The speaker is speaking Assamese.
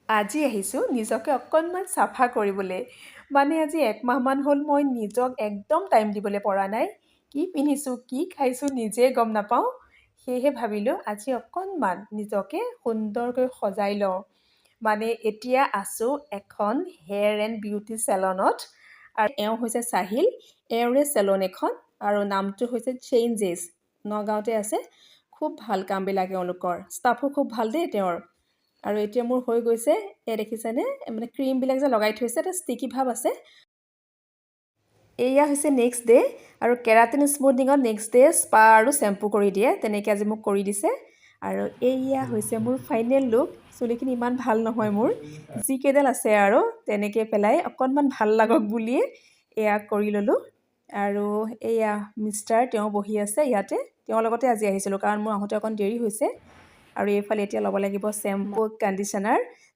আজি আহিছোঁ নিজকে অকণমান চাফা কৰিবলৈ মানে আজি একমাহমান হ'ল মই নিজক একদম টাইম দিবলৈ পৰা নাই কি পিন্ধিছোঁ কি খাইছোঁ নিজে গম নাপাওঁ সেয়েহে ভাবিলোঁ আজি অকণমান নিজকে সুন্দৰকৈ সজাই লওঁ মানে এতিয়া আছোঁ এখন হেয়াৰ এণ্ড বিউটি চেলনত আৰু এওঁ হৈছে চাহিল এওঁৰে চেলন এখন আৰু নামটো হৈছে চেইঞ্জেছ নগাঁৱতে আছে খুব ভাল কামবিলাক এওঁলোকৰ ষ্টাফো খুব ভাল দেই তেওঁৰ আৰু এতিয়া মোৰ হৈ গৈছে এয়া দেখিছেনে মানে ক্ৰীমবিলাক যে লগাই থৈছে এটা ষ্টিকি ভাৱ আছে এয়া হৈছে নেক্সট ডে আৰু কেৰাটিন স্মুথনিঙত নেক্সট ডে স্পা আৰু চেম্পু কৰি দিয়ে তেনেকৈ আজি মোক কৰি দিছে আৰু এয়া হৈছে মোৰ ফাইনেল লুক চুলিখিনি ইমান ভাল নহয় মোৰ যিকেইডাল আছে আৰু তেনেকৈ পেলাই অকণমান ভাল লাগক বুলিয়ে এয়া কৰি ল'লোঁ আৰু এয়া মিষ্টাৰ তেওঁ বহি আছে ইয়াতে তেওঁৰ লগতে আজি আহিছিলোঁ কাৰণ মোৰ আহোঁতে অকণ দেৰি হৈছে আৰু এইফালে এতিয়া ল'ব লাগিব চেম্পু কণ্ডিশ্যনাৰ